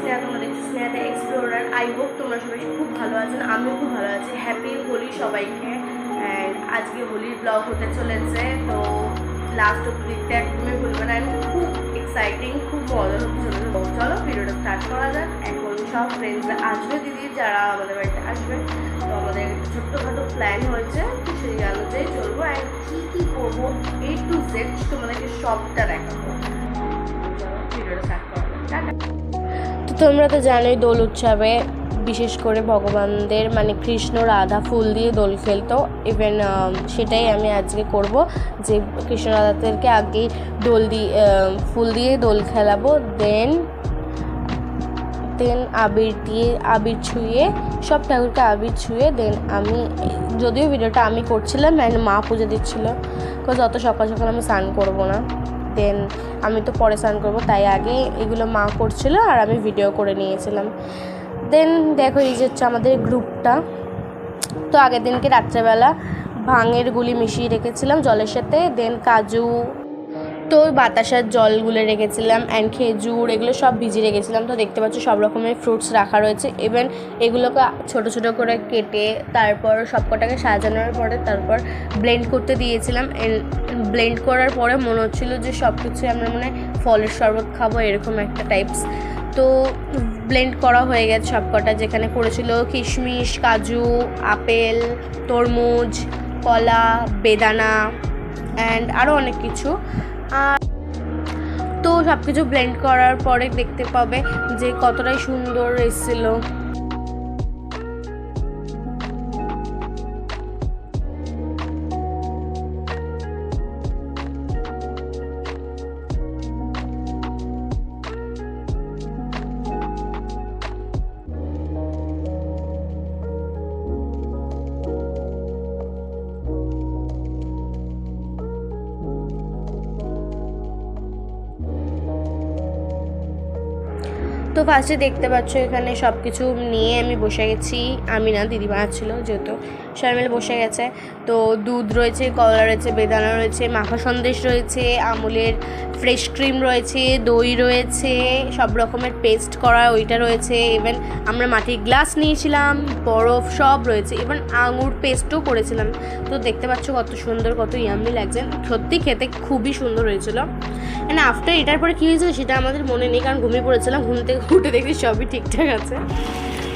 স্নেহা, তোমরা দেখছো স্নেহাতে explorer. I hope তোমরা সবাই খুব ভালো আছেন, আমিও খুব ভালো আছি। হ্যাপি হোলি সবাইকে। অ্যান্ড আজকে হোলির ব্লগ হতে চলেছে, তো লাস্ট অব্দি দেখতে একদমই ভুলবে না। আমি খুব এক্সাইটিং, খুব মজা হতে চলেছে। তো চলো ভিডিওটা স্টার্ট করা যাক। এখন সব ফ্রেন্ডসরা আসবে, দিদি যারা আমাদের বাড়িতে আসবে, তো আমাদের ছোট্টখাটো প্ল্যান হয়েছে, তো সেই আলোতেই চলবো। অ্যান্ড কী কী করবো A to Z তোমাদেরকে সবটা দেখাবো। চলো ভিডিওটা স্টার্ট করা যাক। তো তোমরা তো জানোই দোল উৎসবে বিশেষ করে ভগবানদের মানে কৃষ্ণ রাধা ফুল দিয়ে দোল খেলতো। ইভেন সেটাই আমি আজকে করব, যে কৃষ্ণ রাধাদেরকে আগে দোল দিয়ে ফুল দিয়ে দোল খেলাবো। দেন আবির ছুঁয়ে সব ঠাকুরকে আবির ছুঁয়ে দেন আমি, যদিও ভিডিওটা আমি করছিলাম অ্যান্ড মা পুজো দিচ্ছিলো, বিকজ অত সকাল সকাল আমি স্নান করবো না। দেন আমি তো পরে স্নান করবো, তাই আগে এগুলো মা করছিল আর আমি ভিডিও করে নিয়েছিলাম। দেন দেখো এই যে হচ্ছে আমাদের গ্রুপটা। তো আগের দিনকে রাত্রেবেলা ভাঙের গুলি মিশিয়ে রেখেছিলাম জলের সাথে। দেন কাজু, তো বাতাসার জল গুলে রেখেছিলাম অ্যান্ড খেজুর, এগুলো সব ভিজিয়ে রেখেছিলাম। তো দেখতে পাচ্ছ সব রকমের ফ্রুটস রাখা রয়েছে। ইভেন এগুলোকে ছোটো ছোটো করে কেটে তারপর সবকটাকে সাজানোর পরে তারপর ব্লেন্ড করতে দিয়েছিলাম। ব্লেন্ড করার পরে মনে হচ্ছিলো যে সব কিছু আমরা মানে ফলের শরবত খাবো, এরকম একটা টাইপস। তো ব্লেন্ড করা হয়ে গেছে সবকটা, যেখানে করেছিল কিশমিশ, কাজু, আপেল, তরমুজ, কলা, বেদানা অ্যান্ড আরও অনেক কিছু। আর তো সব কিছু ব্লেন্ড করার পরে দেখতে পাবে যে কতটাই সুন্দর এসেছিলো। তো ফার্স্টে দেখতে পাচ্ছ এখানে সব কিছু নিয়ে আমি বসে গেছি, আমি না দিদিমা ছিল যেহেতু, সবাই মিলে বসে গেছে। তো দুধ রয়েছে, কলা রয়েছে, বেদানা রয়েছে, মাখা সন্দেশ রয়েছে, আমুলের ফ্রেশ ক্রিম রয়েছে, দই রয়েছে, সব রকমের পেস্ট করা ওইটা রয়েছে। ইভেন আমরা মাটির গ্লাস নিয়েছিলাম, বরফ সব রয়েছে, ইভেন আঙুর পেস্টও করেছিলাম। তো দেখতে পাচ্ছ কত সুন্দর, কত ইয়াম্মি লাগছে, সত্যি খেতে খুবই সুন্দর হয়েছিল। অ্যান্ড আফটার এটার পরে কী হয়েছিল সেটা আমাদের মনে নেই, কারণ ঘুমিয়ে পড়েছিলাম। ঘুম থেকে উঠে দেখি সবই ঠিকঠাক আছে।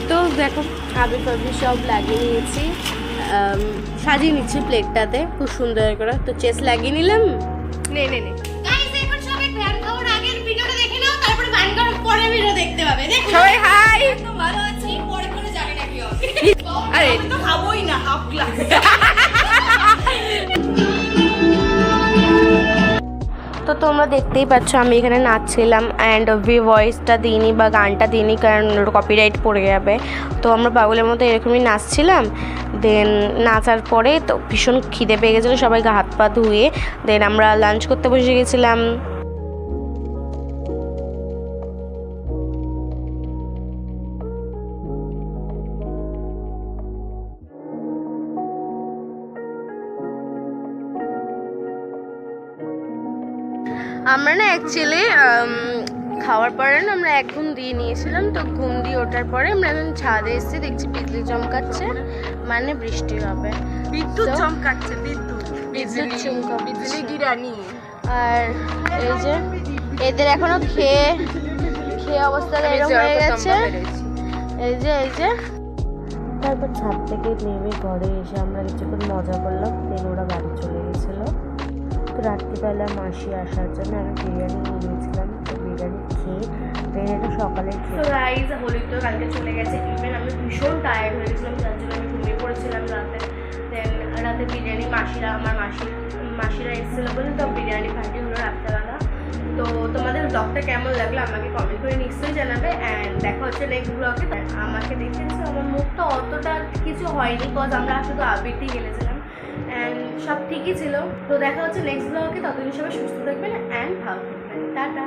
তো দেখো আবির ফাবির সব লাগিয়ে নিয়েছি, সাজিয়ে নিচ্ছি প্লেটটাতে খুব সুন্দর করে। তো চেস লাগিয়ে নিলাম। নে নে নে সবাই হাই, ভালো আছি, পরে করে জানি না কি হবে। আরে তো খাবোই না, হাফ গ্লাস। তো তোমরা দেখতেই পাচ্ছ আমি এখানে নাচছিলাম অ্যান্ড ভয়েসটা দিইনি বা গানটা দিইনি, কারণ কপিরাইট পড়ে যাবে। তো আমরা পাগলের মতো এরকমই নাচছিলাম। দেন নাচার পরে তো ভীষণ খিদে পেয়ে গেছিলো, সবাই গা হাত পা ধুয়ে দেন আমরা লাঞ্চ করতে বসে গেছিলাম। আমরা না অ্যাকচুয়ালি খাওয়ার পরে না আমরা এক ঘুম দিয়ে নিয়েছিলাম। তো ঘুম দিয়ে ওঠার পরে আমরা এখন ছাদে এসেছি, দেখছি বিজলি চমকাচ্ছে, মানে বৃষ্টি হবে। বিদ্যুৎ চমকাচ্ছে, বিদ্যুৎ চমকাচ্ছে গিরানি। আর এই যে এদের এখনো খেয়ে অবস্থা এরকম হয়ে গেছে। এই যে তারপর ছাদ থেকে নেমে ঘরে এসে আমরা কিছুক্ষণ মজা করলাম। দেন ওরা বাড়ি চলে গেছিলো। তো রাত্রিবেলা মাসি আসার জন্য আমি বিরিয়ানি নিয়ে নিয়েছিলাম। তো বিরিয়ানি খেয়ে দেন এটা সকালে তো রাইস হোলি তো কালকে চলে গেছে। ইভেন আমি ভীষণ টায়ার্ড হয়ে গেছিলাম, যার জন্য আমি ঘুমিয়ে পড়েছিলাম রাতে। দেন রাতে বিরিয়ানি আমার মাসিরা এসেছিলো বলে তো বিরিয়ানি পার্টি হলো রাত্রেবেলা। তো তোমাদের ব্লগটা কেমন লাগলো আমাকে কমেন্ট করে নিশ্চয়ই জানাবে। অ্যান্ড দেখা হচ্ছে নেক্সট ব্লগে। আমাকে দেখেছো আমার মুখটা অতটা কিছু হয়নি, বিকজ আমরা শুধু আবিরটি গেলেছিলাম অ্যান্ড সব ঠিকই ছিল। তো দেখা হচ্ছে নেক্সট ব্লগে, ততদিন সবাই সুস্থ থাকবেন অ্যান্ড ভালো থাকবেন। টাটা।